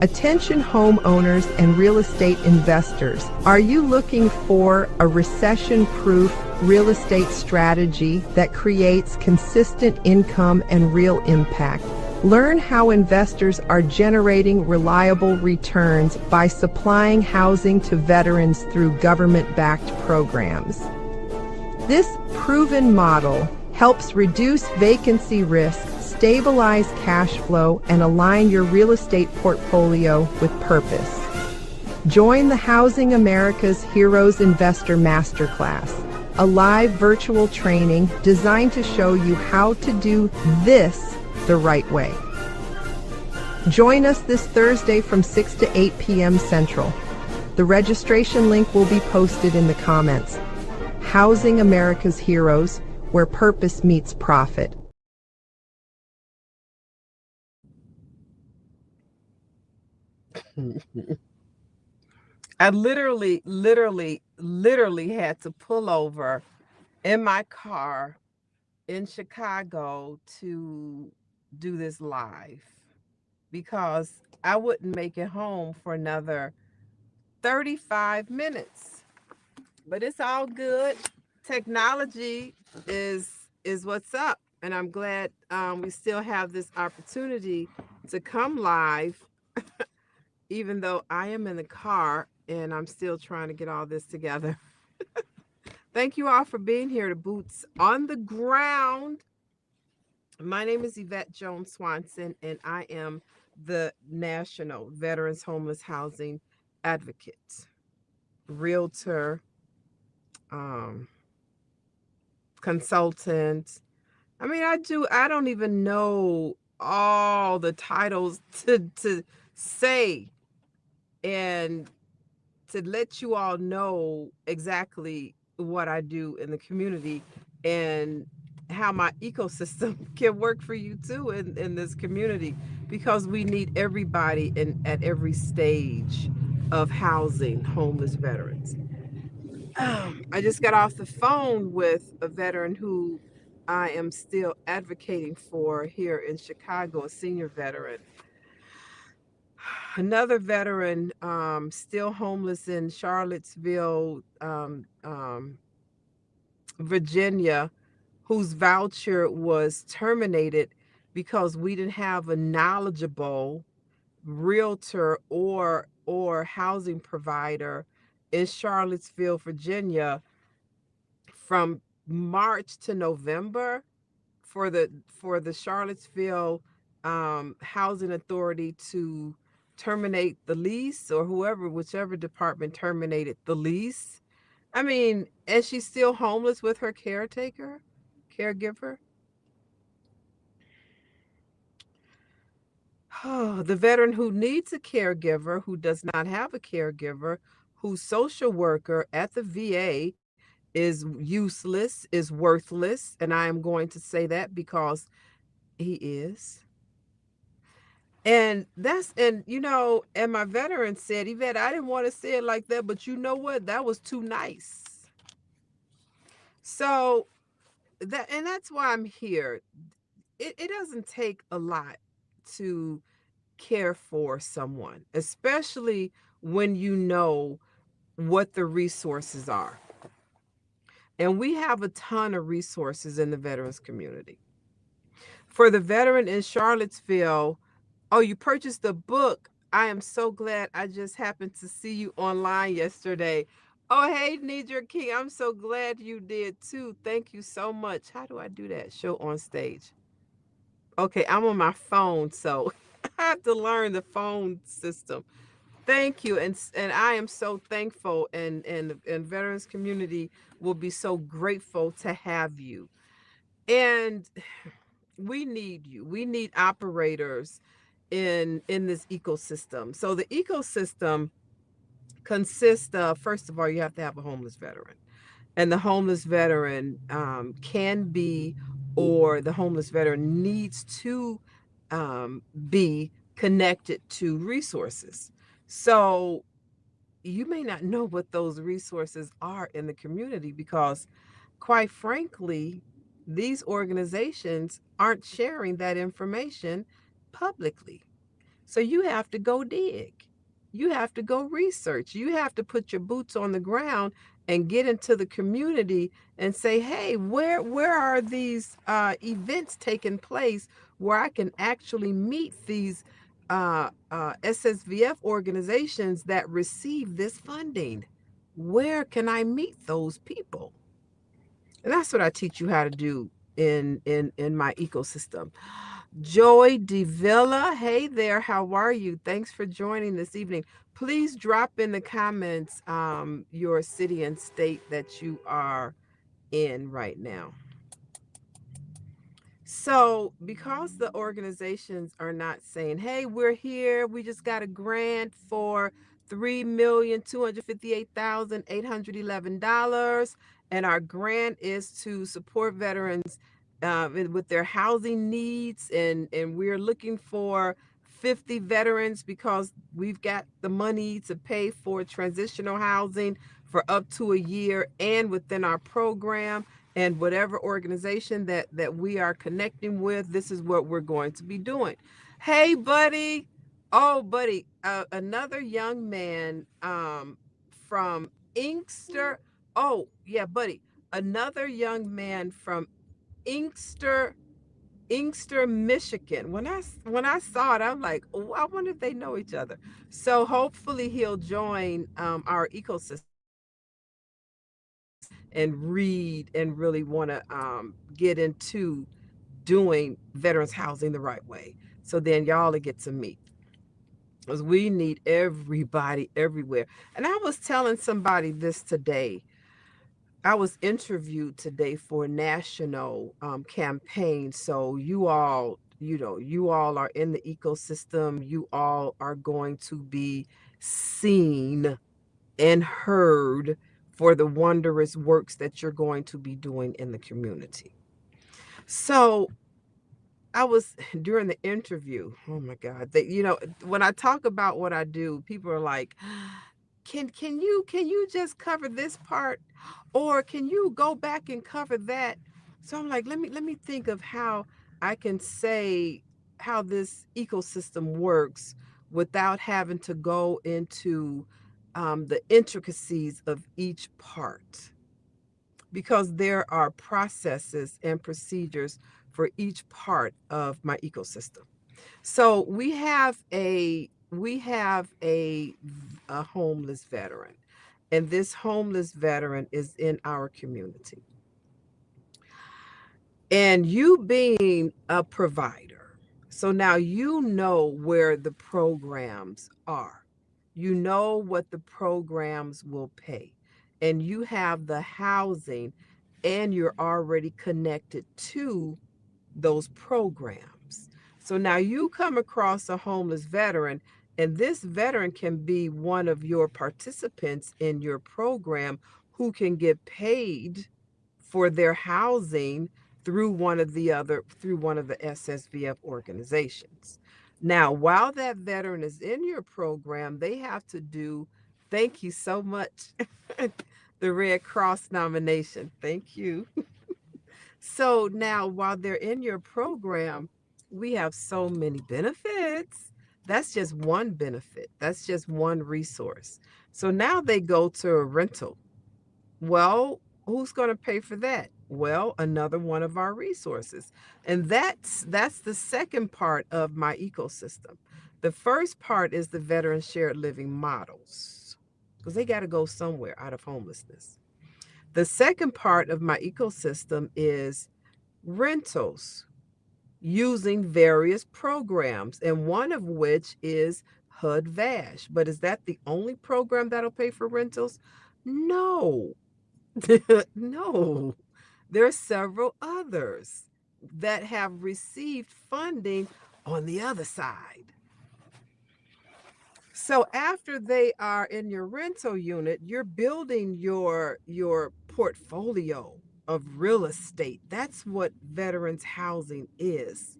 Attention homeowners and real estate investors. Are you looking for a recession-proof real estate strategy that creates consistent income and real impact? Learn how investors are generating reliable returns by supplying housing to veterans through government-backed programs. This proven model helps reduce vacancy risk, stabilize cash flow, and align your real estate portfolio with purpose. Join the Housing America's Heroes Investor Masterclass, a live virtual training designed to show you how to do this the right way. Join us this Thursday from 6 to 8 p.m. Central. The registration link will be posted in the comments. Housing America's Heroes, where purpose meets profit. I literally had to pull over in my car in Chicago to do this live because I wouldn't make it home for another 35 minutes. But it's all good. Technology is what's up, and I'm glad we still have this opportunity to come live even though I am in the car and I'm still trying to get all this together. Thank you all for being here to Boots on the Ground. My name is Yvette Jones Swanson, and I am the National Veterans Homeless Housing Advocate, Realtor, consultant. I don't even know all the titles to say and to let you all know exactly what I do in the community and how my ecosystem can work for you too in this community, because we need everybody at every stage of housing homeless veterans. I just got off the phone with a veteran who I am still advocating for here in Chicago, a senior veteran. Another veteran still homeless in Charlottesville, Virginia, whose voucher was terminated because we didn't have a knowledgeable realtor or housing provider in Charlottesville, Virginia from March to November for the Charlottesville Housing Authority to terminate the lease, or whichever department terminated the lease. And she's still homeless with her caregiver. Oh, the veteran who needs a caregiver, who does not have a caregiver, whose social worker at the VA is useless, is worthless, and I am going to say that because he is. And and my veteran said, Yvette, I didn't want to say it like that, but you know what? That was too nice. So that's why I'm here. It doesn't take a lot to care for someone, especially when you know what the resources are. And we have a ton of resources in the veterans community. For the veteran in Charlottesville, oh, you purchased a book. I am so glad. I just happened to see you online yesterday. Oh, hey, Nidra King. I'm so glad you did too. Thank you so much. How do I do that? Show on stage. Okay, I'm on my phone, so I have to learn the phone system. Thank you. And I am so thankful, and veterans community will be so grateful to have you. And we need you. We need operators in this ecosystem. So the ecosystem consists of, first of all, you have to have a homeless veteran. And the homeless veteran can be, or the homeless veteran needs to be connected to resources. So you may not know what those resources are in the community because, quite frankly, these organizations aren't sharing that information publicly. So you have to go dig. You have to go research. You have to put your boots on the ground and get into the community and say, hey, where are these events taking place where I can actually meet these SSVF organizations that receive this funding? Where can I meet those people? And that's what I teach you how to do in my ecosystem. Joy DeVilla, hey there, how are you? Thanks for joining this evening. Please drop in the comments your city and state that you are in right now. So, because the organizations are not saying, hey, we're here, we just got a grant for $3,258,811, and our grant is to support veterans with their housing needs, and we're looking for 50 veterans because we've got the money to pay for transitional housing for up to a year and within our program and whatever organization that we are connecting with, this is what we're going to be doing. Hey, buddy. Oh, buddy, another young man from Inkster. Oh, yeah, buddy, another young man from Inkster, Michigan. When I saw it, I'm like, oh, I wonder if they know each other. So hopefully he'll join our ecosystem and read and really want to get into doing veterans housing the right way. So then y'all will get to meet. Because we need everybody everywhere. And I was telling somebody this today. I was interviewed today for a national campaign. So you all, you all are in the ecosystem. You all are going to be seen and heard for the wondrous works that you're going to be doing in the community. So I was during the interview, oh my God, when I talk about what I do, people are like, can you just cover this part? Or can you go back and cover that? So I'm like, let me think of how I can say how this ecosystem works without having to go into the intricacies of each part, because there are processes and procedures for each part of my ecosystem. So we have a homeless veteran, and this homeless veteran is in our community. And you being a provider, so now you know where the programs are. You know what the programs will pay. And you have the housing, and you're already connected to those programs. So now you come across a homeless veteran, and this veteran can be one of your participants in your program who can get paid for their housing through one of the SSVF organizations. Now, while that veteran is in your program, they have to do, thank you so much, the Red Cross nomination. Thank you. So now, while they're in your program, we have so many benefits. That's just one benefit, that's just one resource. So now they go to a rental. Well, who's going to pay for that? Well, another one of our resources. And that's the second part of my ecosystem. The first part is the veteran shared living models, because they got to go somewhere out of homelessness. The second part of my ecosystem is rentals using various programs, and one of which is HUD VASH. But is that the only program that'll pay for rentals? No. No, there are several others that have received funding on the other side. So after they are in your rental unit, you're building your portfolio of real estate. That's what veterans housing is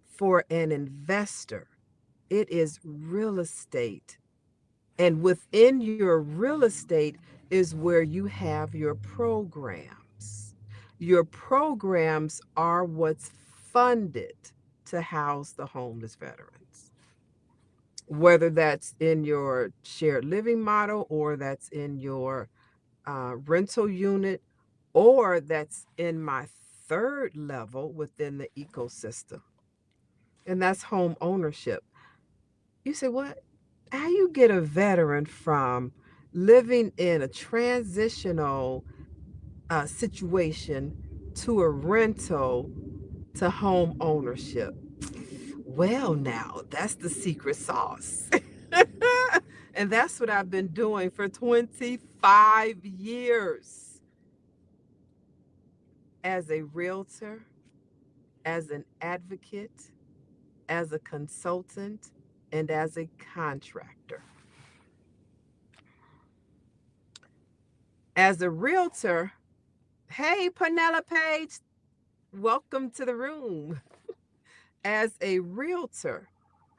for an investor. It is real estate. And within your real estate is where you have your programs. Your programs are what's funded to house the homeless veterans. whether that's in your shared living model or that's in your rental unit or that's in my third level within the ecosystem. And that's home ownership. You say, what? How you get a veteran from living in a transitional situation to a rental to home ownership? Well, now that's the secret sauce. And that's what I've been doing for 25 years as a realtor, as an advocate, as a consultant, and as a contractor. As a realtor, hey, Penelope, welcome to the room. As a realtor,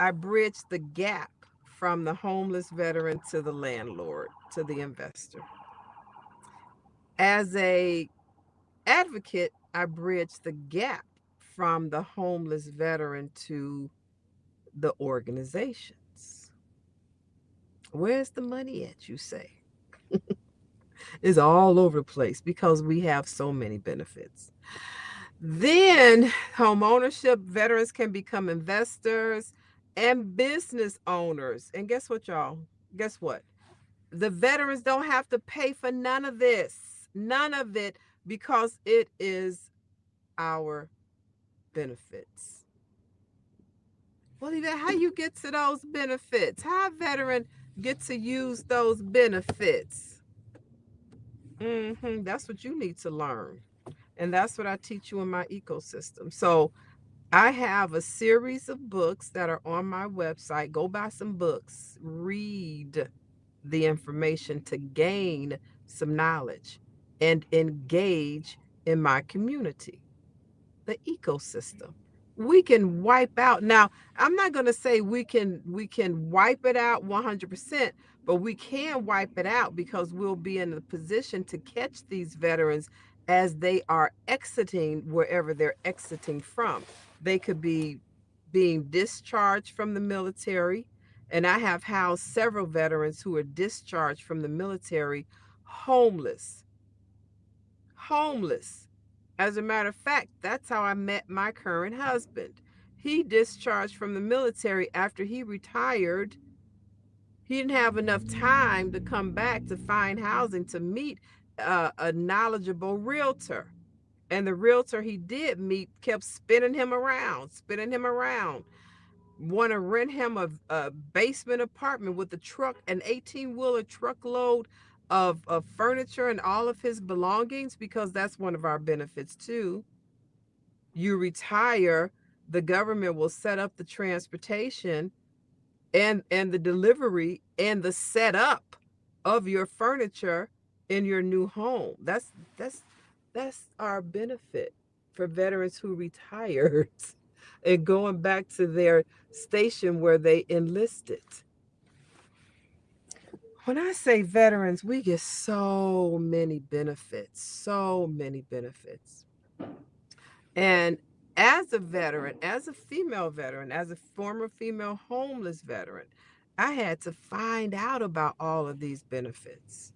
I bridge the gap from the homeless veteran to the landlord, to the investor. As a advocate, I bridge the gap from the homeless veteran to the organizations. Where's the money at, you say? It's all over the place because we have so many benefits. Then, home ownership, veterans can become investors and business owners. And guess what, y'all? Guess what? The veterans don't have to pay for none of this, none of it, because it is our benefits. Well, Yvette, how you get to those benefits? How a veteran get to use those benefits? That's what you need to learn. And that's what I teach you in my ecosystem. So I have a series of books that are on my website. Go buy some books, read the information to gain some knowledge and engage in my community, the ecosystem. We can wipe out. Now, I'm not going to say we can wipe it out 100%, but we can wipe it out because we'll be in a position to catch these veterans as they are exiting wherever they're exiting from. They could be being discharged from the military, and I have housed several veterans who are discharged from the military homeless. Homeless. As a matter of fact, that's how I met my current husband. He discharged from the military after he retired. He didn't have enough time to come back to find housing to meet a knowledgeable realtor. And the realtor he did meet kept spinning him around. Want to rent him a basement apartment with a truck, an 18-wheeler truckload of furniture and all of his belongings, because that's one of our benefits too. You retire, the government will set up the transportation and the delivery and the setup of your furniture in your new home. That's our benefit for veterans who retired and going back to their station where they enlisted. When I say veterans, we get so many benefits, so many benefits. And as a veteran, as a female veteran, as a former female homeless veteran, I had to find out about all of these benefits.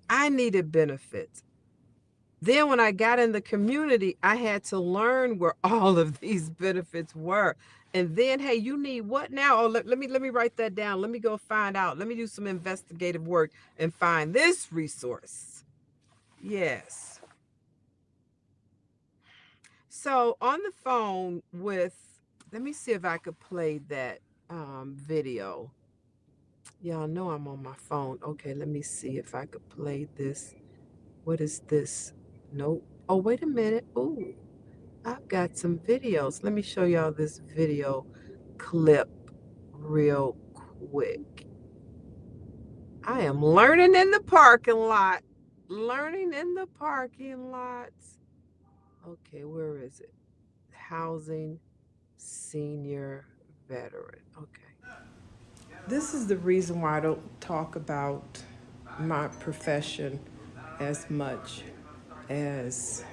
I needed benefits. Then when I got in the community, I had to learn where all of these benefits were. And then, hey, you need what now? Oh, let me write that down. Let me go find out. Let me do some investigative work and find this resource. Yes. So on the phone with, let me see if I could play that video. Y'all know I'm on my phone. Okay, let me see if I could play this. What is this? Nope. Oh, wait a minute. Ooh, I've got some videos. Let me show y'all this video clip real quick. I am learning in the parking lot. Learning in the parking lots. Okay, where is it? Housing, senior, veteran. Okay. This is the reason why I don't talk about my profession as much as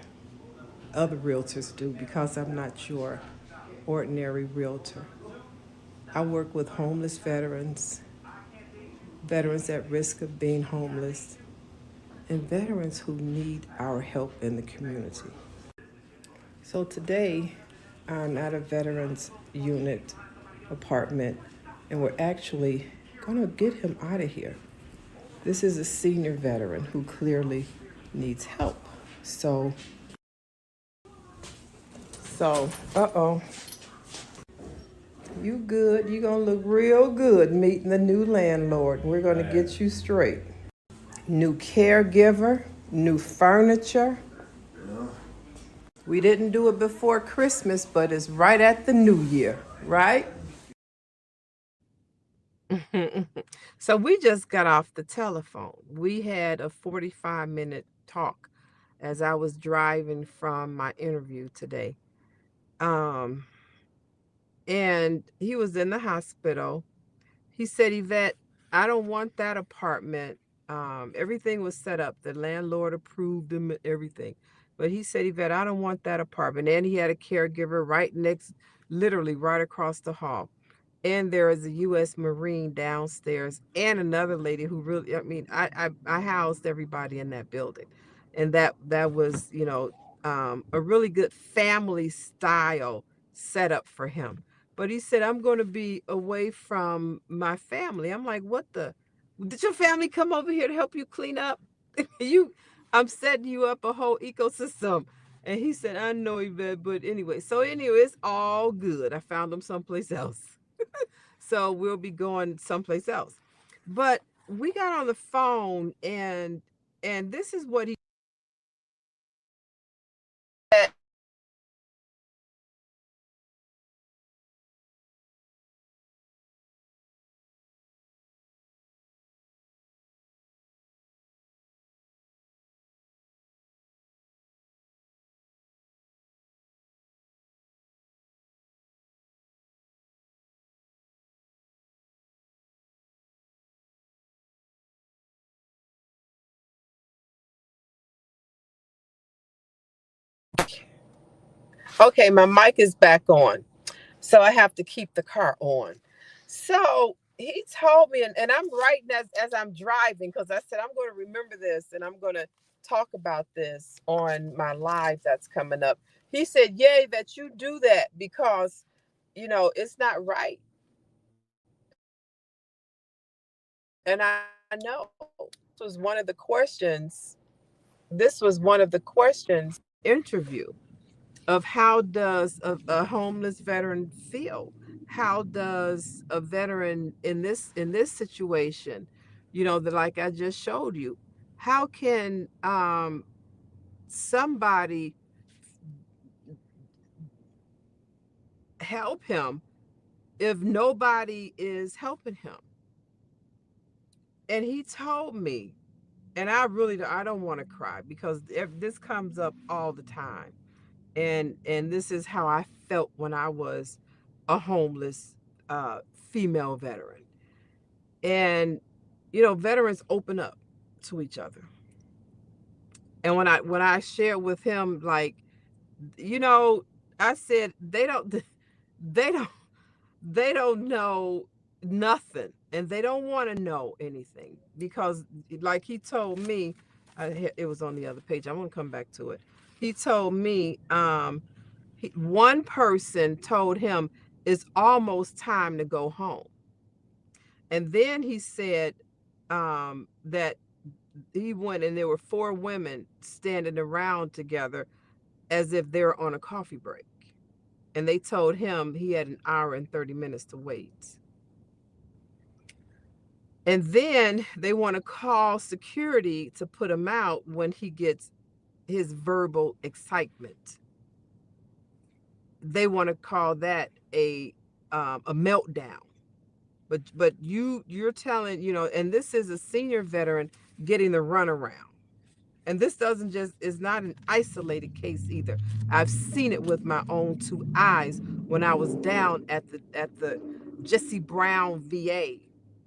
other realtors do, because I'm not your ordinary realtor. I work with homeless veterans, veterans at risk of being homeless, and veterans who need our help in the community. So today, I'm at a veterans unit apartment, and we're actually going to get him out of here. This is a senior veteran who clearly needs help. So, uh-oh. You good. You gonna look real good meeting the new landlord. We're gonna get you straight. New caregiver, new furniture. We didn't do it before Christmas, but it's right at the new year, right? So we just got off the telephone. We had a 45-minute talk as I was driving from my interview today. Um, and he was in the hospital. He said, Yvette, I don't want that apartment. Everything was set up. The landlord approved him, everything. But he said, Yvette, I don't want that apartment. And he had a caregiver right next, literally right across the hall. And there is a U.S. Marine downstairs and another lady who really, I mean, I housed everybody in that building. And that was, a really good family style setup for him. But he said, I'm going to be away from my family. I'm like, what the? Did your family come over here to help you clean up? you, I'm setting you up a whole ecosystem. And he said, I know, Yvette, but anyway, it's all good. I found him someplace else. So we'll be going someplace else. But we got on the phone and this is what he said. Okay, my mic is back on. So I have to keep the car on. So he told me, and I'm writing as I'm driving because I said I'm going to remember this and I'm going to talk about this on my live that's coming up. He said, yay, that you do that because, it's not right. And I know this was one of the questions. This was one of the questions interview of how does a homeless veteran feel? How does a veteran in this situation, that like I just showed you, how can somebody help him if nobody is helping him? And he told me, and I don't want to cry because this comes up all the time. And this is how I felt when I was a homeless uh, female veteran. And veterans open up to each other. And when I shared with him, like, you know, I said they don't they don't know nothing, and they don't want to know anything because, like he told me, it was on the other page. I'm gonna come back to it. He told me, one person told him it's almost time to go home, and then he said that he went and there were four women standing around together as if they're on a coffee break, and they told him he had an hour and 30 minutes to wait. And then they want to call security to put him out when he gets his verbal excitement. They want to call that a meltdown. But you're telling, and this is a senior veteran getting the runaround. And this doesn't just is not an isolated case either. I've seen it with my own two eyes when I was down at the Jesse Brown VA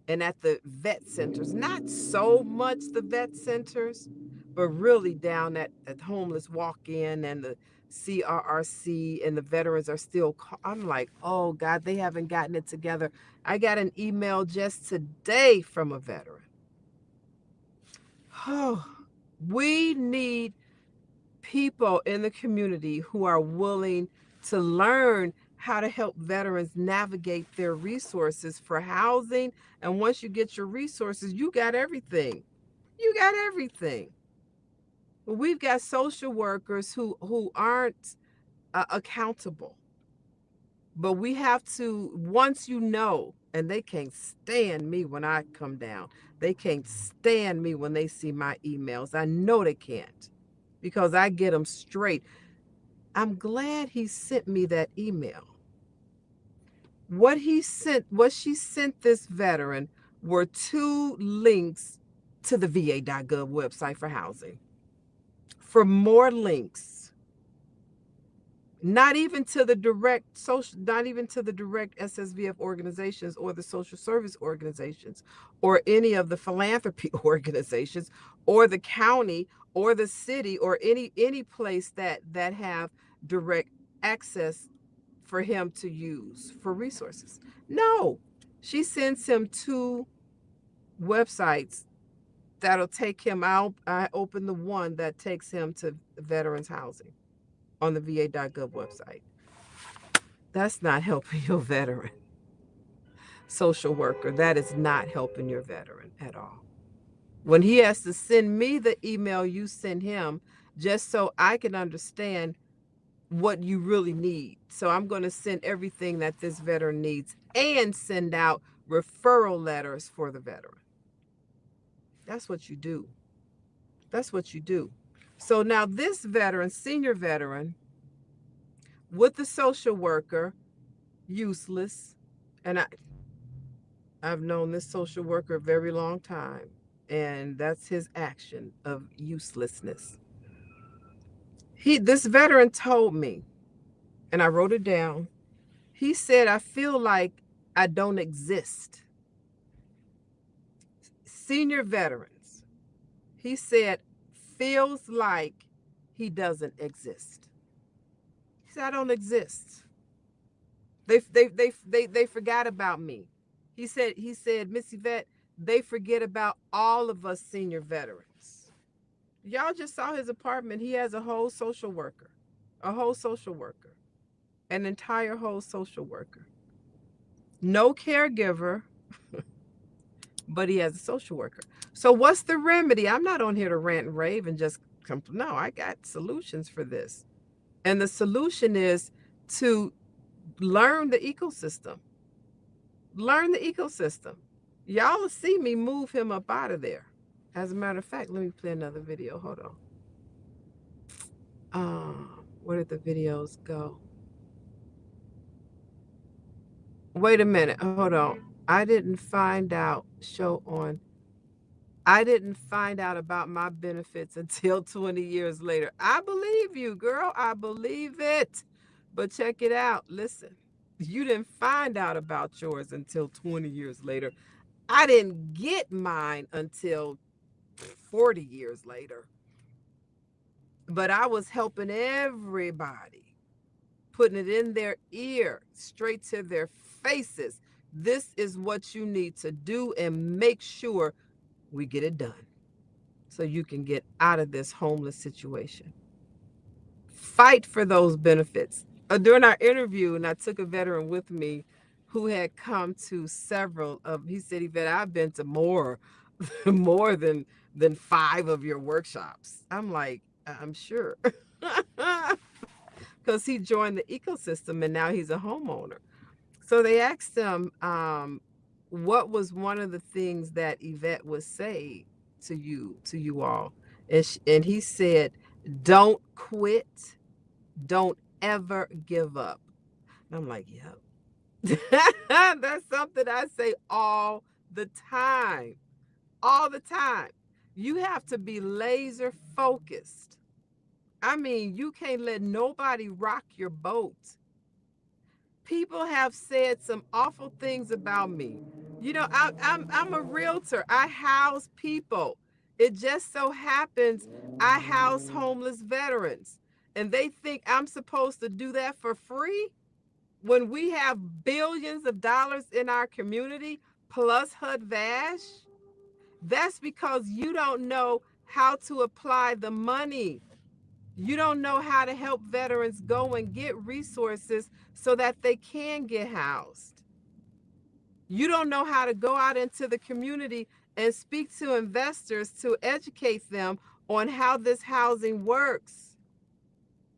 and at the vet centers. Not so much the vet centers, but really down at homeless walk-in and the CRRC and the veterans are still I'm like, oh God, they haven't gotten it together. I got an email just today from a veteran. Oh, we need people in the community who are willing to learn how to help veterans navigate their resources for housing. And once you get your resources, you got everything. You got everything. We've got social workers who aren't accountable, but we have to, once you know, and they can't stand me when I come down. They can't stand me when they see my emails. I know they can't because I get them straight. I'm glad he sent me that email. What she sent this veteran were two links to the va.gov website for housing. For more links, not even to the direct social, not even to the direct SSVF organizations or the social service organizations or any of the philanthropy organizations or the county or the city or any place that have direct access for him to use for resources. No, she sends him two websites that'll take him out. I open the one that takes him to veterans housing on the va.gov website. That's not helping your veteran. Social worker, that is not helping your veteran at all. When he has to send me the email you send him just so I can understand what you really need. So I'm going to send everything that this veteran needs and send out referral letters for the veteran. That's what you do. That's what you do. So now this veteran, senior veteran, with the social worker, useless. And I've known this social worker a very long time, and that's his action of uselessness. This veteran told me, and I wrote it down. He said, I feel like I don't exist. Senior veterans, he said, feels like he doesn't exist. He said, I don't exist. They forgot about me. He said, Missy Vet, they forget about all of us senior veterans. Y'all just saw his apartment. He has a whole social worker, an entire whole social worker. No caregiver, but he has a social worker. So what's the remedy? I'm not on here to rant and rave and just come. No, I got solutions for this. And the solution is to learn the ecosystem. Learn the ecosystem. Y'all will see me move him up out of there. As a matter of fact, let me play another video. Hold on. Where did the videos go? Wait a minute. Hold on. I didn't find out about my benefits until 20 years later. I believe you, girl. I believe it. But check it out. Listen, you didn't find out about yours until 20 years later. I didn't get mine until 40 years later. But I was helping everybody, putting it in their ear, straight to their faces. This is what you need to do and make sure we get it done so you can get out of this homeless situation. Fight for those benefits. During our interview, and I took a veteran with me who had come to several of, he said, Yvette, I've been to more than 5 of your workshops. I'm like, I'm sure. Because he joined the ecosystem and now he's a homeowner. So they asked him, what was one of the things that Yvette would say to you all? And he said, don't quit. Don't ever give up. And I'm like, yep. That's something I say all the time. All the time. You have to be laser focused. I mean, you can't let nobody rock your boat. People have said some awful things about me. You know, I'm a realtor. I house people. It just so happens I house homeless veterans, and they think I'm supposed to do that for free when we have billions of dollars in our community plus HUD Vash. That's because you don't know how to apply the money. You don't know how to help veterans go and get resources so that they can get housed. You don't know how to go out into the community and speak to investors to educate them on how this housing works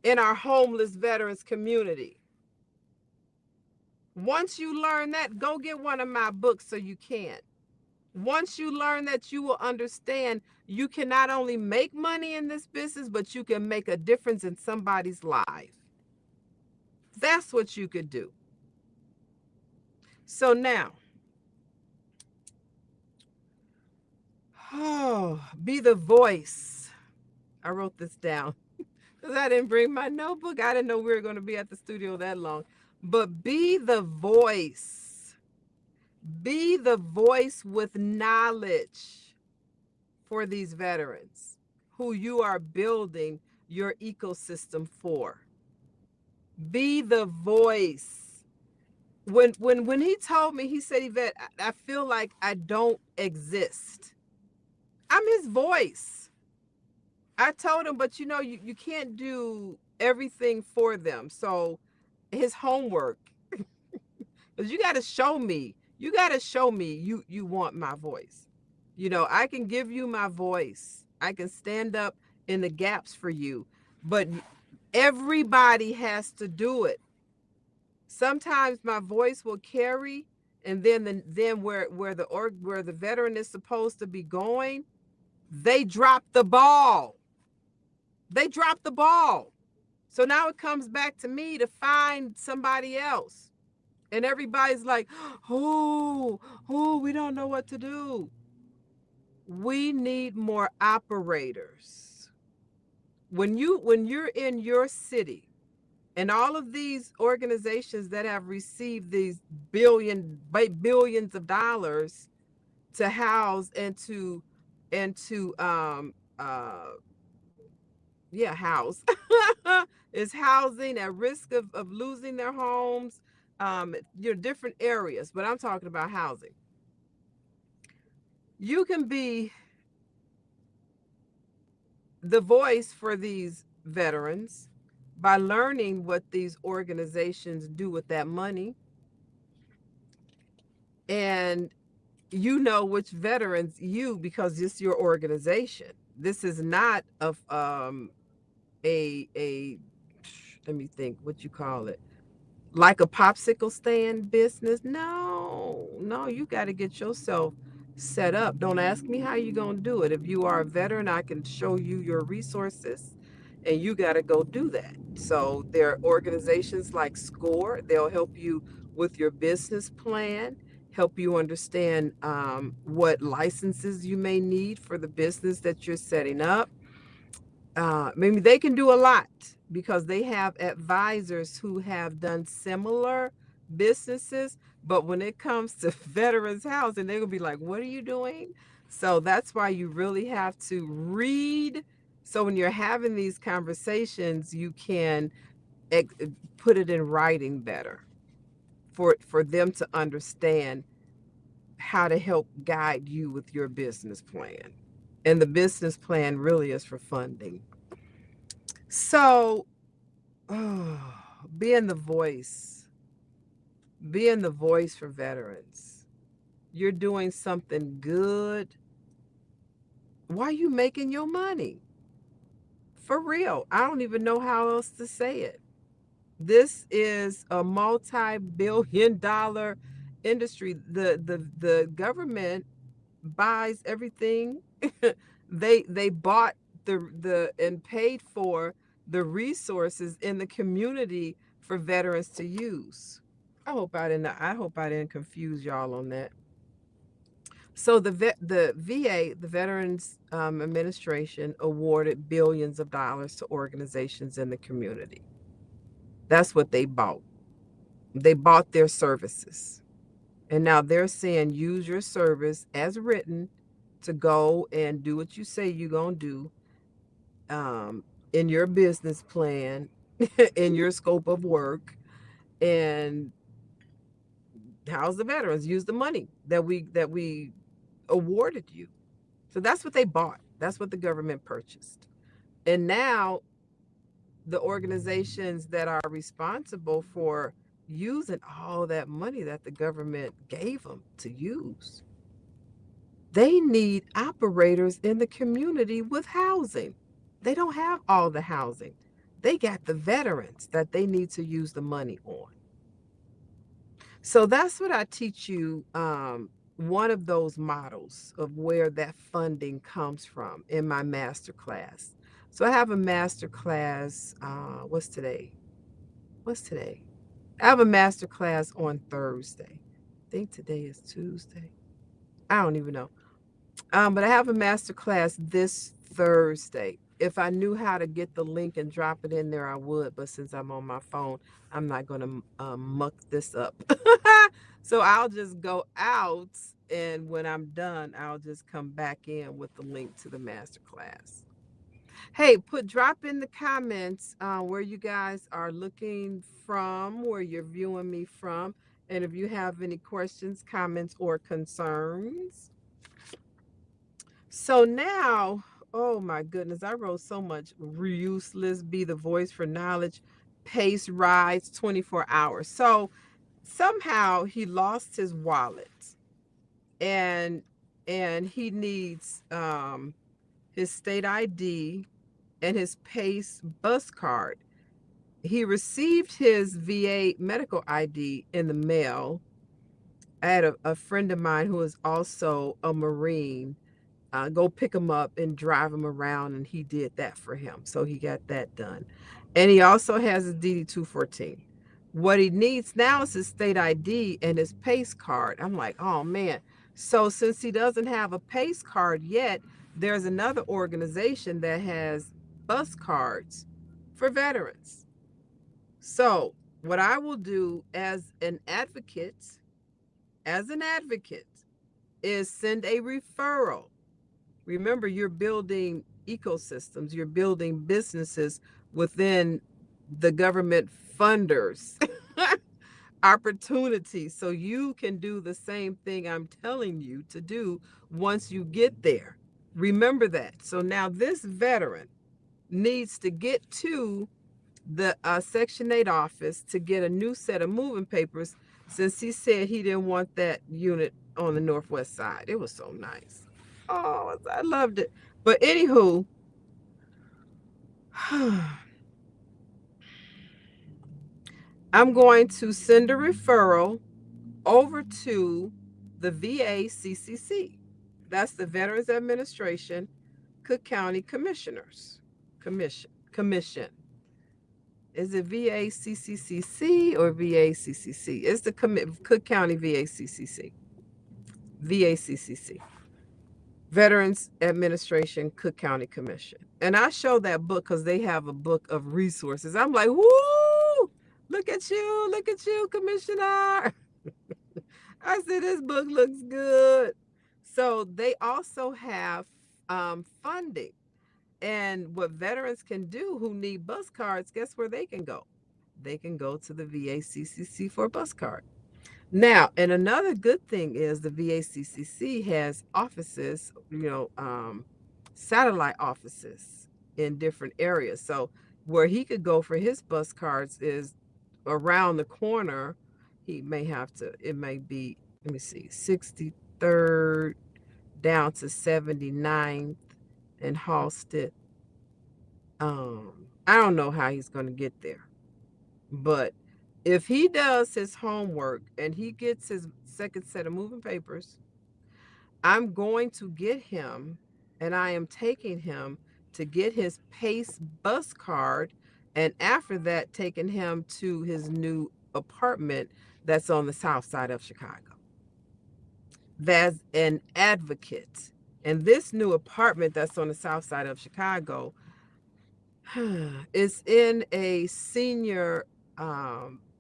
in our homeless veterans community. Once you learn that, go get one of my books so you can. Once you learn that, you will understand you can not only make money in this business, but you can make a difference in somebody's life. That's what you could do. So now, be the voice. I wrote this down because I didn't bring my notebook. I didn't know we were going to be at the studio that long. But be the voice. Be the voice with knowledge for these veterans who you are building your ecosystem for. Be the voice. When he told me, he said, Yvette, I feel like I don't exist. I'm his voice. I told him, but you can't do everything for them. So his homework, because you got to show me. You got to show me you want my voice. I can give you my voice. I can stand up in the gaps for you, but everybody has to do it. Sometimes my voice will carry, and then where the veteran is supposed to be going, they drop the ball. They drop the ball. So now it comes back to me to find somebody else. And everybody's like, oh, we don't know what to do. We need more operators. When you're in your city, and all of these organizations that have received these billions of dollars to house and to house is housing at risk of losing their homes, different areas, but I'm talking about housing. You can be the voice for these veterans by learning what these organizations do with that money. And which veterans because it's your organization. This is not of a let me think what you call it, like a popsicle stand business. No, you got to get yourself set up. Don't ask me how you're going to do it. If you are a veteran, I can show you your resources, and you got to go do that. So there are organizations like SCORE. They'll help you with your business plan, help you understand what licenses you may need for the business that you're setting up. Maybe they can do a lot because they have advisors who have done similar businesses. But when it comes to veterans housing, they're going to be like, what are you doing? So that's why you really have to read. So when you're having these conversations, you can put it in writing better for them to understand how to help guide you with your business plan. And the business plan really is for funding. So, being the voice for veterans. You're doing something good. Why are you making your money? For real, I don't even know how else to say it. This is a multi-billion-dollar industry. The government buys everything. They bought the and paid for the resources in the community for veterans to use. I hope I didn't confuse y'all on that. So the VA, the Veterans Administration, awarded billions of dollars to organizations in the community. That's what they bought. They bought their services. And now they're saying use your service as written to go and do what you say you're going to do, in your business plan, in your scope of work, and house the veterans, use the money that we awarded you. So that's what they bought. That's what the government purchased. And now the organizations that are responsible for using all that money that the government gave them to use, they need operators in the community with housing. They don't have all the housing. They got the veterans that they need to use the money on. So that's what I teach you. One of those models of where that funding comes from in my master class. So I have a master class. What's today? What's today? I have a master class on Thursday. I think today is Tuesday. I don't even know. But I have a master class this Thursday. If I knew how to get the link and drop it in there, I would. But since I'm on my phone, I'm not going to muck this up. So I'll just go out, and when I'm done, I'll just come back in with the link to the master class. Hey, drop in the comments where you guys are looking from, where you're viewing me from, and if you have any questions, comments, or concerns. So now, oh my goodness, I wrote so much. Useless, be the voice for knowledge, pace rides 24 hours. So somehow he lost his wallet, and he needs his state ID and his PACE bus card. He received his VA medical ID in the mail. I had a friend of mine who is also a Marine go pick him up and drive him around, and he did that for him. So he got that done. And he also has his DD-214. What he needs now is his state ID and his PACE card. I'm like, oh man. So since he doesn't have a PACE card yet, there's another organization that has bus cards for veterans. So what I will do as an advocate, is send a referral. Remember, you're building ecosystems, you're building businesses within the government funders opportunities. So you can do the same thing I'm telling you to do once you get there. Remember that. So now this veteran needs to get to the Section 8 office to get a new set of moving papers, since he said he didn't want that unit on the northwest side. It was so nice. Oh, I loved it. But anywho, I'm going to send a referral over to the VA CCC. That's the Veterans Administration Cook County Commissioners Commission. Is it VA CCCC or VA CCC? It's the Cook County VA CCC. VA CCC. Veterans Administration Cook County Commission. And I show that book because they have a book of resources. I'm like, woo, look at you, Commissioner. I said, this book looks good. So they also have funding. And what veterans can do who need bus cards, guess where they can go? They can go to the VACCC for a bus card. Now, and another good thing is the VACCC has offices, satellite offices in different areas. So where he could go for his bus cards is around the corner. He may have to, it may be, let me see, 63rd down to 79th and Halsted. I don't know how he's going to get there, but if he does his homework and he gets his second set of moving papers, I'm going to get him, and I am taking him to get his PACE bus card, and after that, taking him to his new apartment that's on the south side of Chicago. That's an advocate. And this new apartment that's on the south side of Chicago is in a senior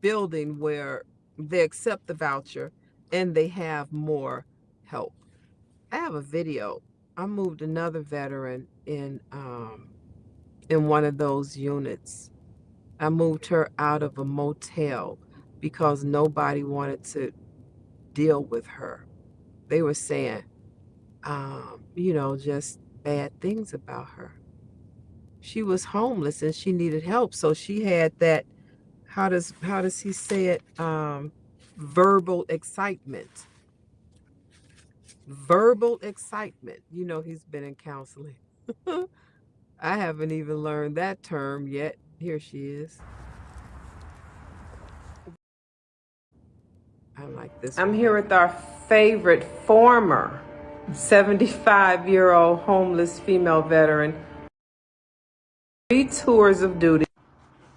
building where they accept the voucher and they have more help. I have a video I moved another veteran in one of those units. I moved her out of a motel because nobody wanted to deal with her. They were saying, just bad things about her. She was homeless and she needed help, so she had that. How does he say it? Verbal excitement. Verbal excitement. He's been in counseling. I haven't even learned that term yet. Here she is. I like this. I'm here with our favorite former 75-year-old homeless female veteran. 3 tours of duty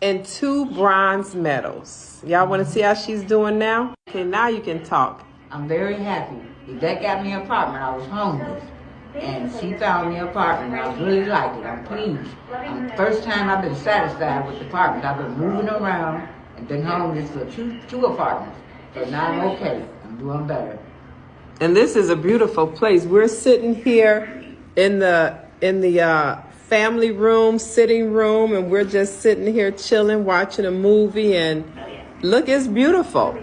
and 2 bronze medals. Y'all want to see how she's doing now? Okay, now you can talk. I'm very happy. That got me an apartment. I was homeless. And she found me an apartment. And I really liked it. I'm pleased. First time I've been satisfied with the apartment. I've been moving around and been homeless for two apartments. So now I'm okay. I'm doing better. And this is a beautiful place. We're sitting here in the family room, sitting room, and we're just sitting here chilling, watching a movie, and look, it's beautiful.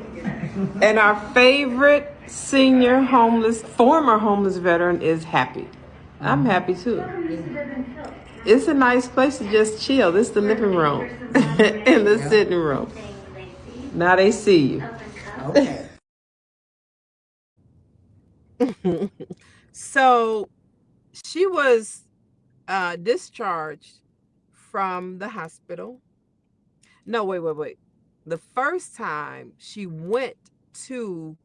And our favorite former homeless veteran is happy. I'm happy too. It's a nice place to just chill. This is the living room and the sitting room. Now they see you. Okay. So she was discharged from the hospital. No, wait. The first time she went to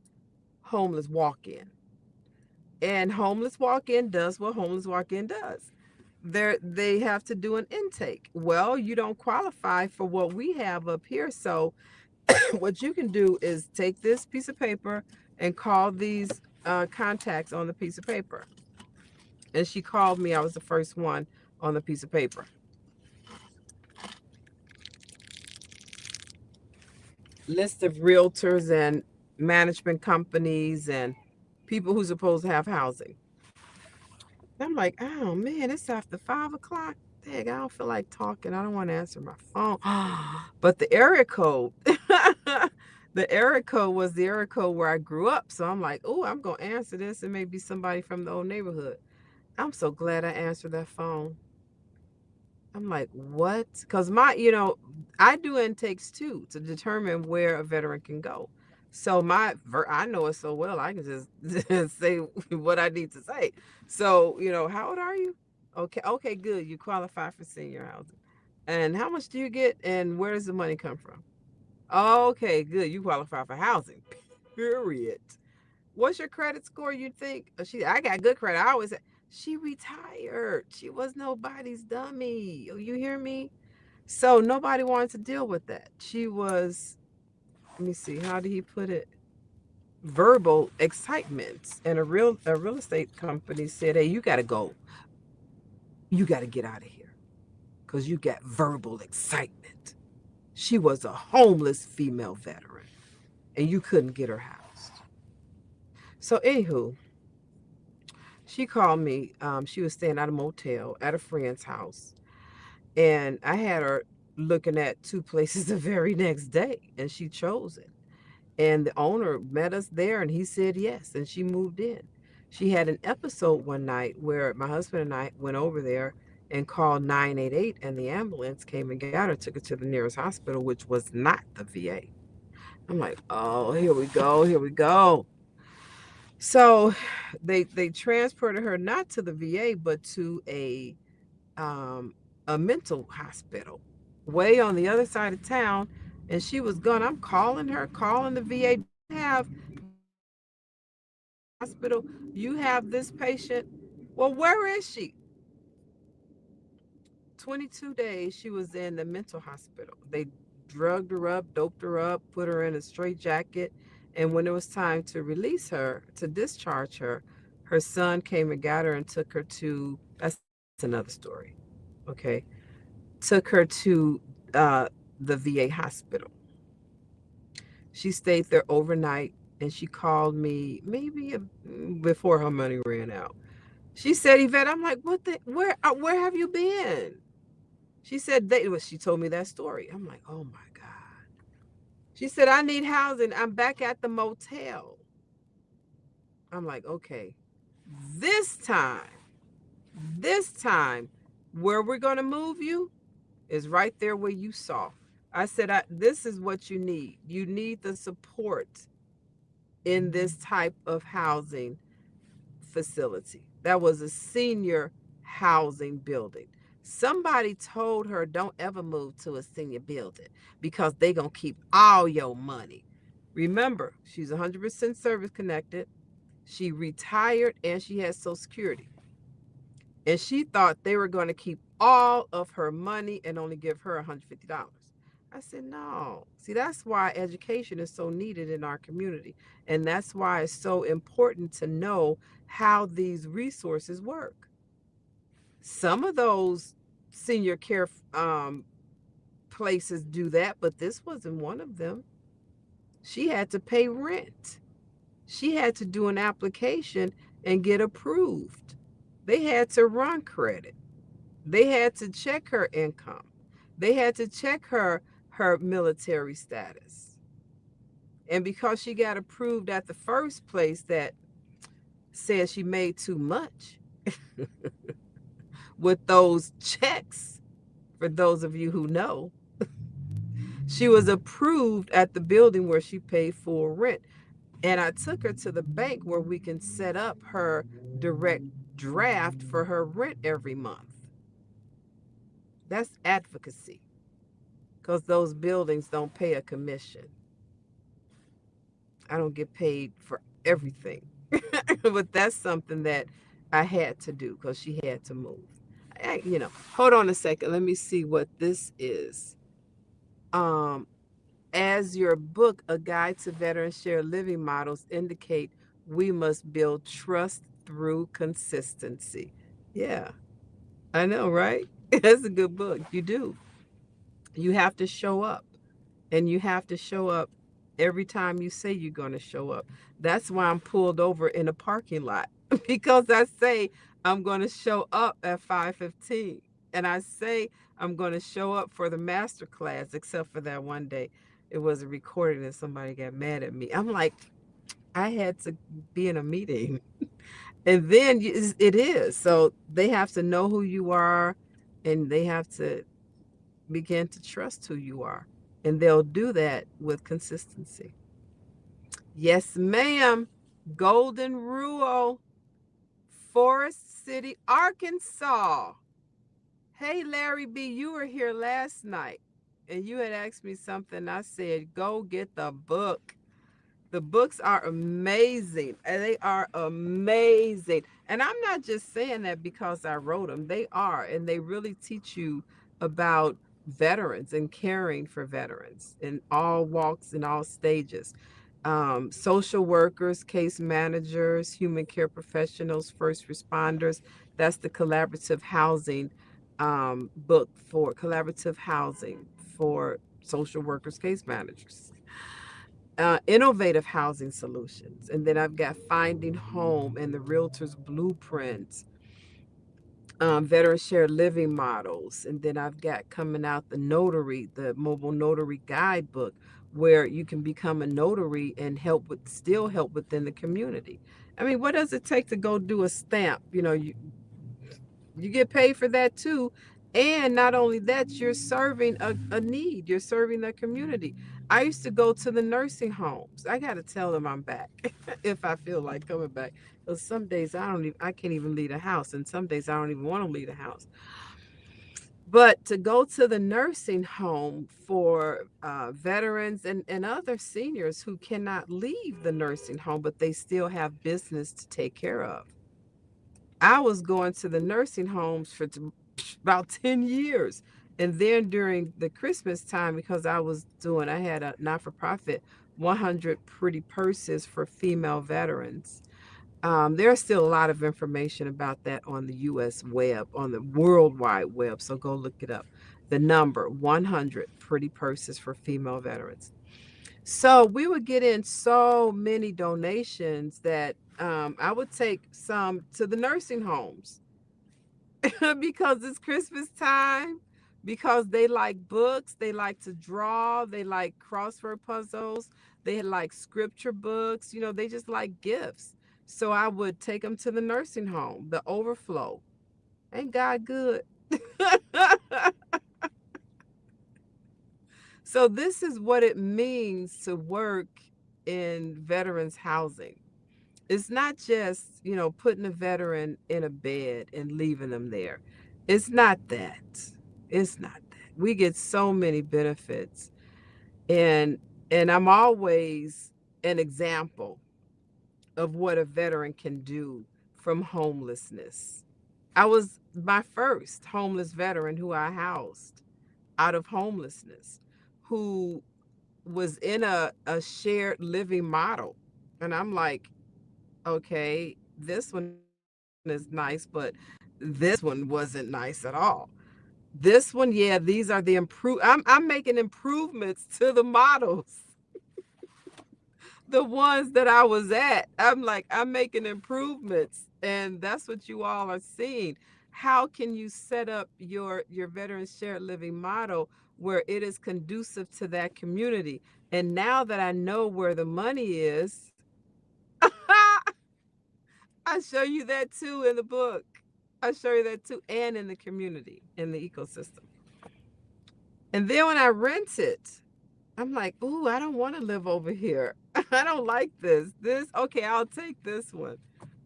homeless walk-in. And homeless walk-in does what homeless walk-in does. They have to do an intake. Well, you don't qualify for what we have up here. So what you can do is take this piece of paper and call these contacts on the piece of paper. And she called me. I was the first one on the piece of paper. List of realtors and management companies and people who's supposed to have housing. I'm like, oh man, it's after 5 o'clock. Dang, I don't feel like talking. I don't want to answer my phone. But the area code, the area code was the area code where I grew up. So I'm like, oh, I'm going to answer this. It may be somebody from the old neighborhood. I'm so glad I answered that phone. I'm like, what? Because I do intakes too to determine where a veteran can go. So I know it so well, I can just say what I need to say. So, how old are you? Okay, good. You qualify for senior housing. And how much do you get? And where does the money come from? Okay, good. You qualify for housing. Period. What's your credit score, you think? I got good credit. I always say, she retired. She was nobody's dummy. You hear me? So nobody wanted to deal with that. She was, let me see, how did he put it? Verbal excitement. And a real estate company said, hey, you got to go. You got to get out of here because you got verbal excitement. She was a homeless female veteran and you couldn't get her housed. So anywho, she called me. She was staying at a motel at a friend's house. And I had her looking at 2 places the very next day, and she chose it. And the owner met us there, and he said yes, and she moved in. She had an episode one night where my husband and I went over there and called 988, and the ambulance came and got her, took her to the nearest hospital, which was not the VA. I'm like, oh, here we go. So they transported her not to the VA, but to a mental hospital way on the other side of town. And she was gone. I'm calling the VA. Have hospital, you have this patient. Well, where is she? 22 days she was in the mental hospital. They drugged her up, doped her up, put her in a straitjacket. And when it was time to release her, to discharge her, her son came and got her and took her to, that's another story. Okay. Took her to the VA hospital. She stayed there overnight and she called me maybe before her money ran out. She said, Yvette, I'm like, where have you been? She said, she told me that story. I'm like, oh my God. She said, I need housing. I'm back at the motel. I'm like, okay, this time, this time, where we're going to move you is right there where you saw. I said, this is what you need. You need the support in this type of housing facility. That was a senior housing building. Somebody told her, don't ever move to a senior building because they're going to keep all your money. Remember, she's 100% service connected. She retired and she has Social Security. And she thought they were going to keep all of her money and only give her $150. I said, no. See, that's why education is so needed in our community. And that's why it's so important to know how these resources work. Some of those senior care places do that, but this wasn't one of them. She had to pay rent. She had to do an application and get approved. They had to run credit. They had to check her income. They had to check her military status. And because she got approved at the first place that said she made too much with those checks, for those of you who know, she was approved at the building where she paid full rent. And I took her to the bank where we can set up her direct draft for her rent every month. That's advocacy, because those buildings don't pay a commission. I don't get paid for everything, but that's something that I had to do because she had to move. Hold on a second. Let me see what this is. As your book, A Guide to Veteran Shared Living Models, indicate, we must build trust through consistency. Yeah, I know, right? That's a good book. You do. You have to show up, and you have to show up every time you say you're going to show up. That's why I'm pulled over in a parking lot because I say I'm going to show up at 5:15, and I say I'm going to show up for the master class, except for that one day it was a recording and somebody got mad at me. I'm like, I had to be in a meeting. And then it is. So they have to know who you are, and they have to begin to trust who you are. And they'll do that with consistency. Yes, ma'am. Golden Rule, Forest City, Arkansas. Hey, Larry B., you were here last night and you had asked me something. I said, go get the book. The books are amazing. And they are amazing. And I'm not just saying that because I wrote them. They are. And they really teach you about veterans and caring for veterans in all walks and all stages. Social workers, case managers, human care professionals, first responders. That's the collaborative housing book for collaborative housing for social workers, case managers. Innovative housing solutions. And then I've got Finding Home and the Realtor's Blueprints, veteran shared living models. And then I've got coming out the notary, the mobile notary guidebook, where you can become a notary and still help within the community. I mean, what does it take to go do a stamp? You get paid for that too. And not only that, you're serving a need, you're serving the community. I used to go to the nursing homes. I got to tell them I'm back if I feel like coming back. Because some days I can't even leave the house. And some days I don't even want to leave the house. But to go to the nursing home for veterans and other seniors who cannot leave the nursing home, but they still have business to take care of. I was going to the nursing homes for about 10 years. And then during the Christmas time, because I had a not-for-profit, 100 Pretty Purses for female veterans. There's still a lot of information about that on the U.S. web, on the World Wide Web. So go look it up. The number 100 Pretty Purses for female veterans. So we would get in so many donations that I would take some to the nursing homes because it's Christmas time, because they like books, they like to draw, they like crossword puzzles, they like scripture books, they just like gifts. So I would take them to the nursing home, the overflow. Ain't God good? So this is what it means to work in veterans housing. It's not just, putting a veteran in a bed and leaving them there. It's not that. It's not that. We get so many benefits. And I'm always an example of what a veteran can do from homelessness. I was my first homeless veteran who I housed out of homelessness, who was in a shared living model. And I'm like, okay, this one is nice, but this one wasn't nice at all. This one, yeah, these are the I'm making improvements to the models, the ones that I was at. I'm like, I'm making improvements, and that's what you all are seeing. How can you set up your veteran shared living model where it is conducive to that community? And now that I know where the money is, I show you that too in the book. I show you that too, and in the community, in the ecosystem. And then when I rent it, I'm like, ooh, I don't want to live over here. I don't like this. Okay, I'll take this one.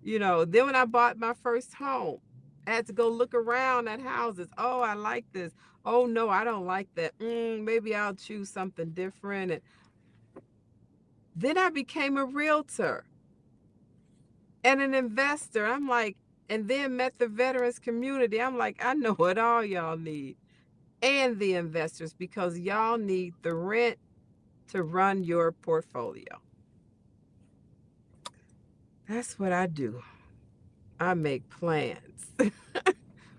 Then when I bought my first home, I had to go look around at houses. Oh, I like this. Oh, no, I don't like that. Maybe I'll choose something different. And then I became a realtor and an investor. I'm like, and then met the veterans community. I'm like, I know what all y'all need, and the investors, because y'all need the rent to run your portfolio. That's what I do. I make plans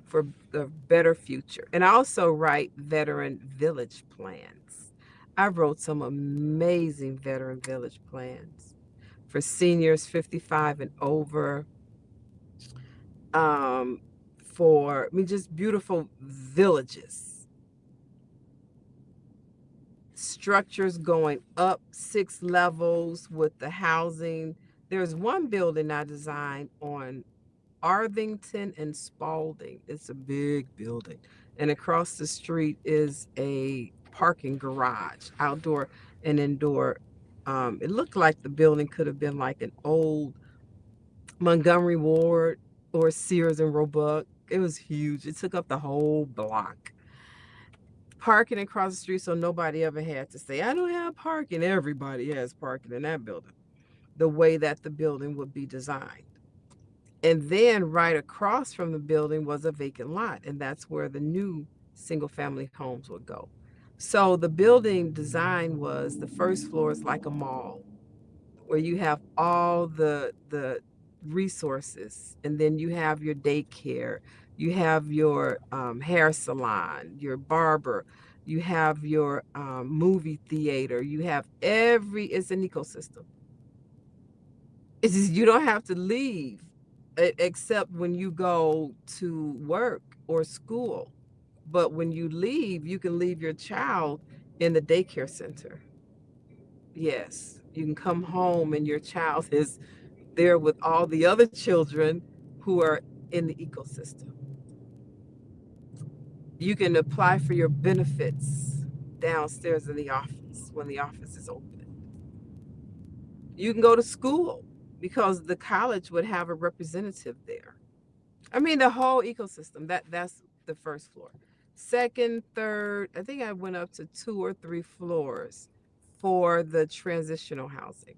for a better future. And I also write veteran village plans. I wrote some amazing veteran village plans for seniors 55 and over, um, for, just beautiful villages, structures going up 6 levels with the housing. There's one building I designed on Arthington and Spalding. It's a big building. And across the street is a parking garage, outdoor and indoor. It looked like the building could have been like an old Montgomery Ward or Sears and Roebuck. It was huge. It took up the whole block. Parking across the street, so nobody ever had to say, I don't have parking. Everybody has parking in that building, the way that the building would be designed. And then right across from the building was a vacant lot, and that's where the new single family homes would go. So the building design was, the first floor is like a mall where you have all the resources, and then you have your daycare, you have your hair salon, your barber, you have your movie theater, you have it's an ecosystem. It's just, you don't have to leave except when you go to work or school. But when you leave, you can leave your child in the daycare center. Yes, you can come home and your child is there with all the other children who are in the ecosystem. You can apply for your benefits downstairs in the office when the office is open. You can go to school because the college would have a representative there. The whole ecosystem. That's the first floor. Second, third, I think I went up to 2 or 3 floors for the transitional housing.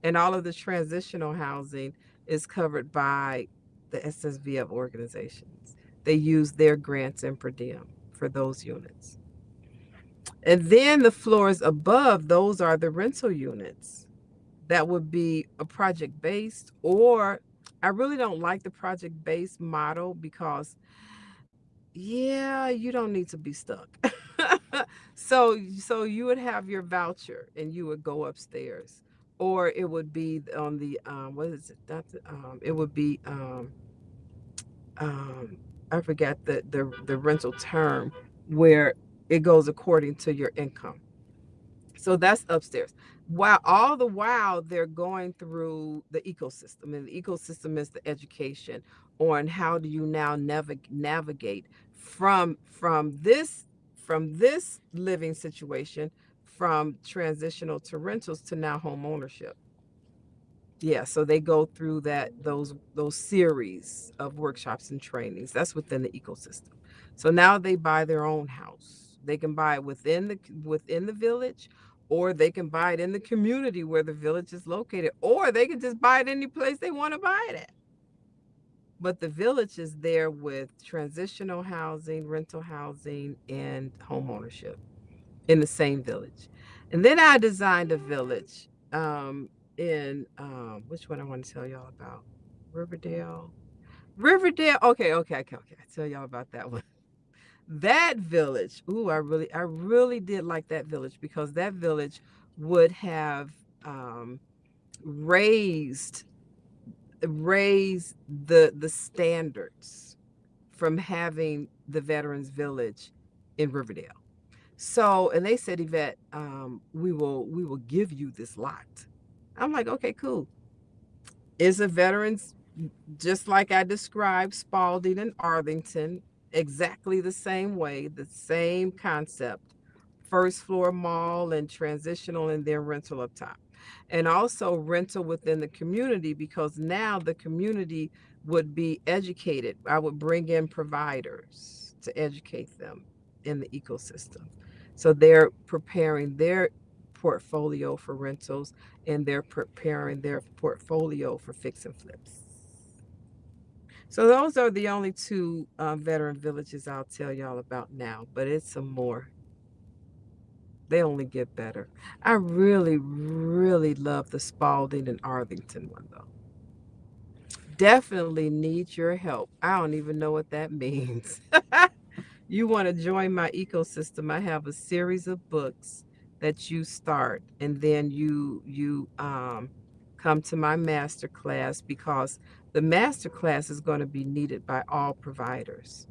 And all of the transitional housing is covered by the SSVF organizations. They use their grants and per diem for those units. And then the floors above, those are the rental units. That would be a project based, or I really don't like the project based model because, yeah, you don't need to be stuck. So you would have your voucher and you would go upstairs or it would be on the what is it? Not the, it would be um, I forgot the rental term where it goes according to your income. So that's upstairs. While all the while they're going through the ecosystem, and the ecosystem is the education on how do you now navigate from this living situation, from transitional to rentals to now home ownership. Yeah, so they go through those series of workshops and trainings. That's within the ecosystem. So now they buy their own house. They can buy it within the village, or they can buy it in the community where the village is located, or they can just buy it any place they want to buy it at. But the village is there with transitional housing, rental housing, and home ownership in the same village. And then I designed a village in which one I want to tell y'all about. Riverdale. Riverdale. Okay. I tell y'all about that one. That village. Ooh, I really did like that village because that village would have um, raised raised the standards from having the Veterans Village in Riverdale. So, and they said, Yvette, we will give you this lot. I'm like, okay, cool. Is a veterans just like I described Spalding and Arlington, exactly the same way, the same concept. First floor mall and transitional and then rental up top. And also rental within the community because now the community would be educated. I would bring in providers to educate them in the ecosystem. So they're preparing their portfolio for rentals and they're preparing their portfolio for fix and flips. So those are the only two veteran villages I'll tell y'all about now, but it's some more. They only get better. I really, really love the Spalding and Arlington one though. Definitely need your help. I don't even know what that means. You want to join my ecosystem? I have a series of books that you start, and then you come to my master class because the master class is going to be needed by all providers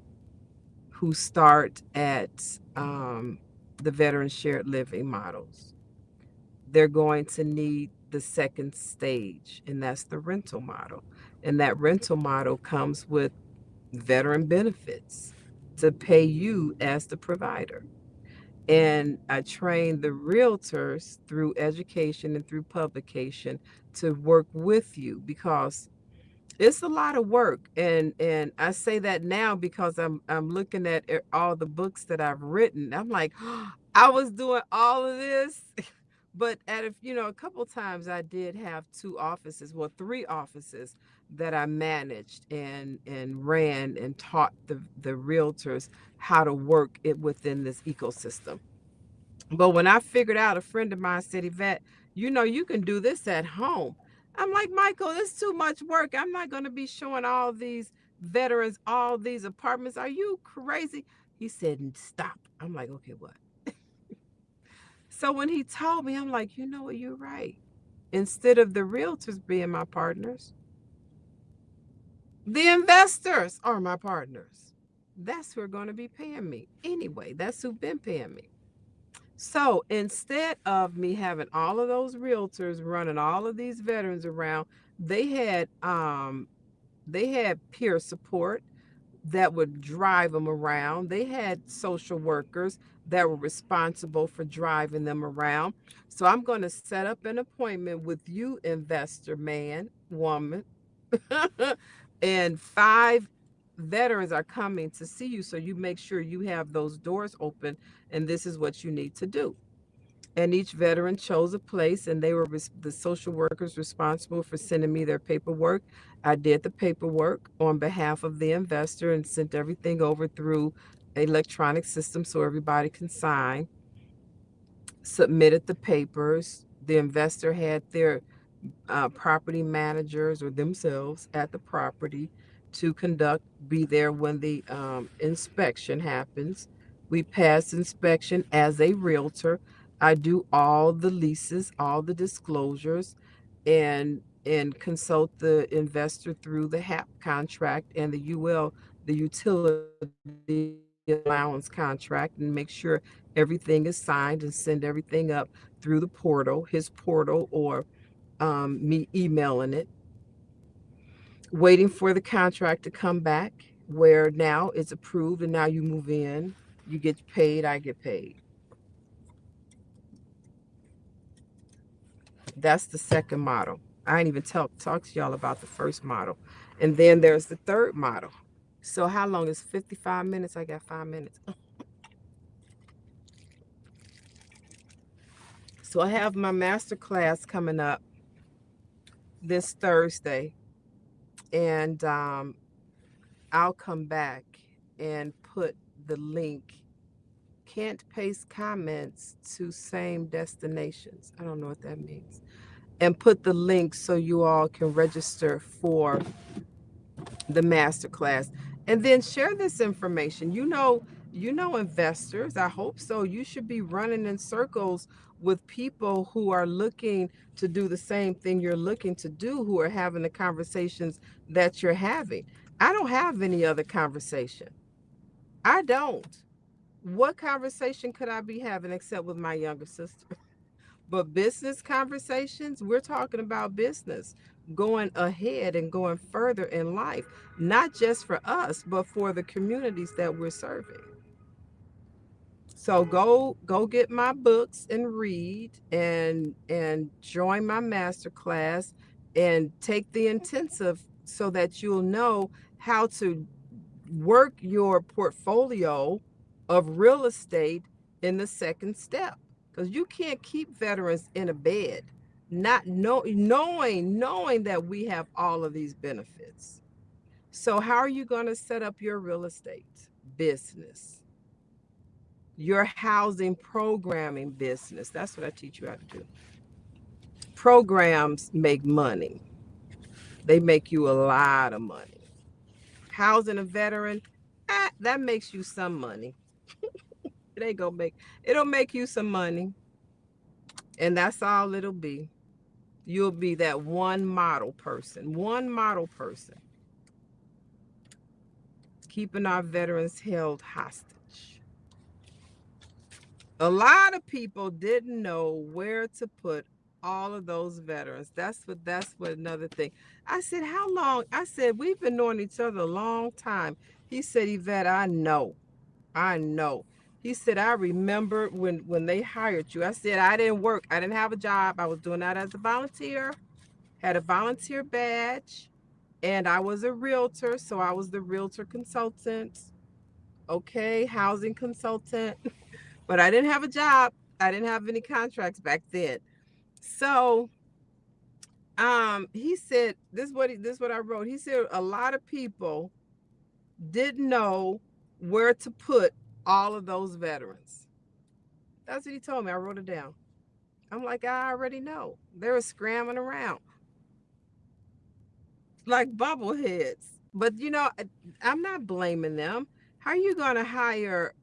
who start at the veteran shared living models. They're going to need the second stage, and that's the rental model. And that rental model comes with veteran benefits to pay you as the provider. And I train the realtors through education and through publication to work with you because it's a lot of work. And I say that now because I'm looking at all the books that I've written. I'm like, I was doing all of this. But a couple times I did have two offices, well, three offices that I managed and ran and taught the realtors how to work it within this ecosystem. But when I figured out, a friend of mine said, Yvette, you can do this at home. I'm like, Michael, it's too much work. I'm not going to be showing all these veterans all these apartments. Are you crazy? He said, stop. I'm like, okay, what? So when he told me, I'm like, you know what? You're right. Instead of the realtors being my partners, the investors are my partners. That's who are going to be paying me. Anyway, that's who've been paying me. So instead of me having all of those realtors running all of these veterans around, they had they had peer support that would drive them around. They had social workers that were responsible for driving them around. So I'm going to set up an appointment with you, investor man, woman, and five veterans are coming to see you. So you make sure you have those doors open, and this is what you need to do. And each veteran chose a place, and they were the social workers responsible for sending me their paperwork. I did the paperwork on behalf of the investor and sent everything over through electronic system so everybody can sign. Submitted the papers. The investor had their property managers or themselves at the property to be there when the inspection happens. We passed inspection as a realtor. I do all the leases, all the disclosures, and consult the investor through the HAP contract and the the utility allowance contract, and make sure everything is signed and send everything up through the portal, his portal, or me emailing it, waiting for the contract to come back, where now it's approved and now you move in, you get paid, I get paid. That's the second model. I ain't even talk to y'all about the first model. And then there's the third model. So how long is 55 minutes? I got 5 minutes. So I have my master class coming up this Thursday, and I'll come back and put the link. Can't paste comments to same destinations. I don't know what that means. And put the link so you all can register for the master class, and then share this information. Investors, I hope so. You should be running in circles with people who are looking to do the same thing you're looking to do, who are having the conversations that you're having. I don't have any other conversation. I don't. What conversation could I be having except with my younger sister? But business conversations, we're talking about business, going ahead and going further in life, not just for us, but for the communities that we're serving. So go get my books and read, and join my master class and take the intensive, so that you'll know how to work your portfolio of real estate in the second step, because you can't keep veterans in a bed not knowing that we have all of these benefits. So how are you going to set up your real estate business, your housing programming business? That's what I teach you how to do. Programs make money. They make you a lot of money. Housing a veteran, that makes you some money. It'll make you some money. And that's all it'll be. You'll be that one model person, keeping our veterans held hostage. A lot of people didn't know where to put all of those veterans. That's what another thing. I said, how long? I said, we've been knowing each other a long time. He said, Yvette, I know. He said, I remember when they hired you. I said, I didn't work. I didn't have a job. I was doing that as a volunteer, had a volunteer badge, and I was a realtor. So I was the realtor consultant, okay, housing consultant, but I didn't have a job. I didn't have any contracts back then. So he said, this is what I wrote. He said, a lot of people didn't know where to put all of those veterans. That's what he told me. I wrote it down. I'm like, I already know. They were scrambling around like bubbleheads. But I'm not blaming them. How are you going to hire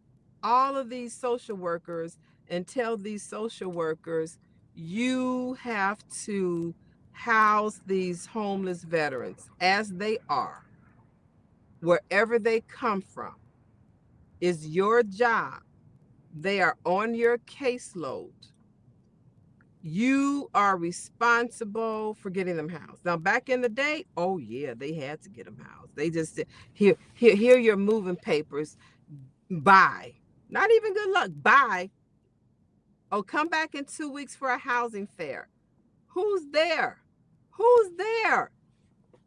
all of these social workers and tell these social workers you have to house these homeless veterans as they are, wherever they come from? Is your job. They are on your caseload. You are responsible for getting them housed. Now, back in the day, oh yeah, they had to get them housed. They just said, here your moving papers. Bye. Not even good luck. Bye. Oh, come back in 2 weeks for a housing fair. Who's there?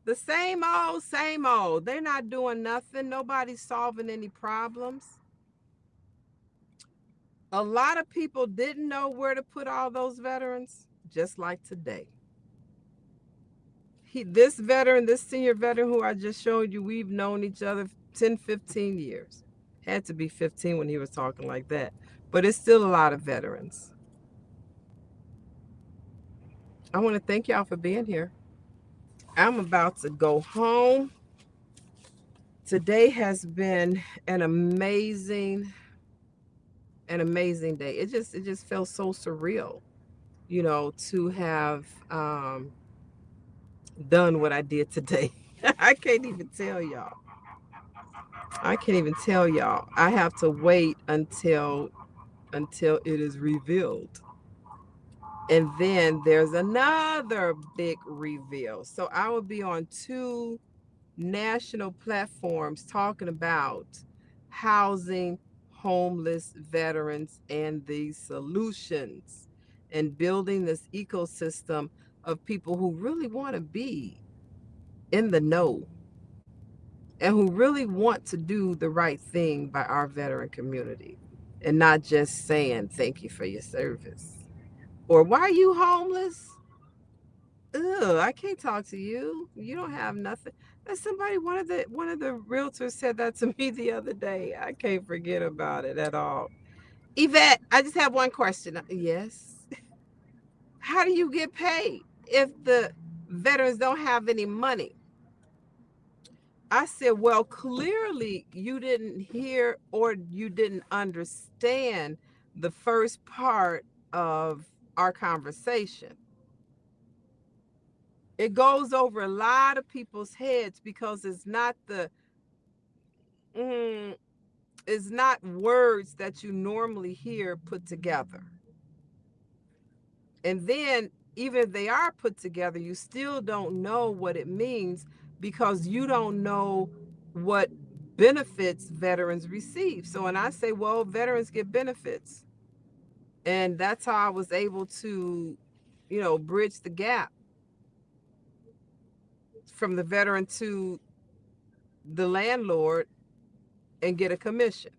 The same old, same old. They're not doing nothing. Nobody's solving any problems. A lot of people didn't know where to put all those veterans, just like today. This senior veteran who I just showed you, we've known each other 10, 15 years. Had to be 15 when he was talking like that. But it's still a lot of veterans. I want to thank y'all for being here. I'm about to go home. Today has been an amazing an amazing day. It just felt so surreal, to have done what I did today. I can't even tell y'all. I can't even tell y'all. I have to wait until it is revealed. And then there's another big reveal. So I will be on 2 national platforms talking about housing homeless veterans and the solutions, and building this ecosystem of people who really want to be in the know and who really want to do the right thing by our veteran community, and not just saying thank you for your service, or why are you homeless? Ugh, I can't talk to you. You don't have nothing. That's somebody, one of the realtors said that to me the other day. I can't forget about it at all. Yvette, I just have one question. Yes. How do you get paid if the veterans don't have any money? I said, well, clearly you didn't hear or you didn't understand the first part of our conversation. It goes over a lot of people's heads because mm, it's not words that you normally hear put together. And then even if they are put together, you still don't know what it means because you don't know what benefits veterans receive. So when I say, well, veterans get benefits, and that's how I was able to, bridge the gap from the veteran to the landlord and get a commission.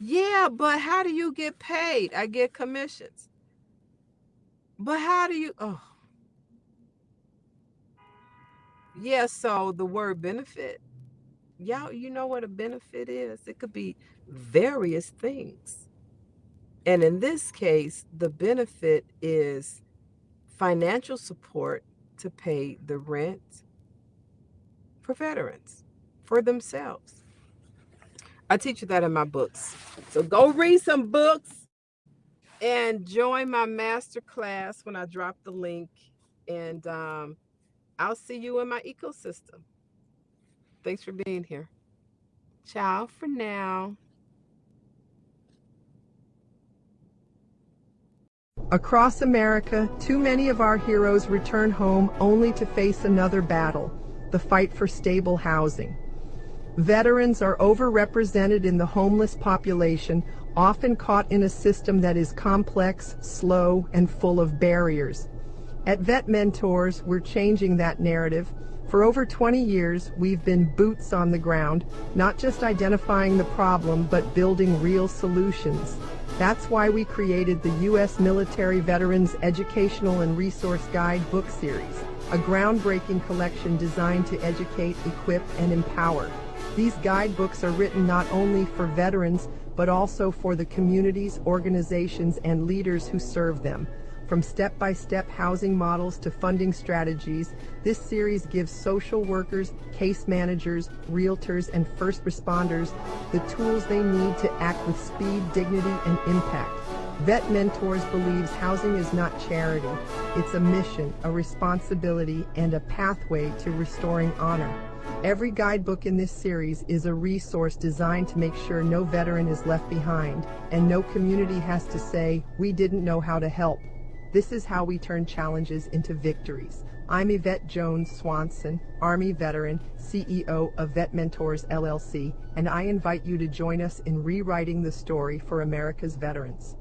Yeah, but how do you get paid? I get commissions. But how do you, oh, yeah, so the word benefit, y'all, you know what a benefit is? It could be various things. And in this case, the benefit is financial support to pay the rent for veterans, for themselves. I teach you that in my books. So go read some books and join my master class when I drop the link. And I'll see you in my ecosystem. Thanks for being here. Ciao for now. Across America, too many of our heroes return home only to face another battle, the fight for stable housing. Veterans are overrepresented in the homeless population, often caught in a system that is complex, slow, and full of barriers. At VetMentors, we're changing that narrative. For over 20 years, we've been boots on the ground, not just identifying the problem, but building real solutions. That's why we created the U.S. Military Veterans Educational and Resource Guide book series, a groundbreaking collection designed to educate, equip, and empower. These guidebooks are written not only for veterans, but also for the communities, organizations, and leaders who serve them. From step-by-step housing models to funding strategies, this series gives social workers, case managers, realtors, and first responders the tools they need to act with speed, dignity, and impact. VetMentors believes housing is not charity. It's a mission, a responsibility, and a pathway to restoring honor. Every guidebook in this series is a resource designed to make sure no veteran is left behind, and no community has to say, "We didn't know how to help." This is how we turn challenges into victories. I'm Yvette Jones Swanson, Army veteran, CEO of VetMentors LLC, and I invite you to join us in rewriting the story for America's veterans.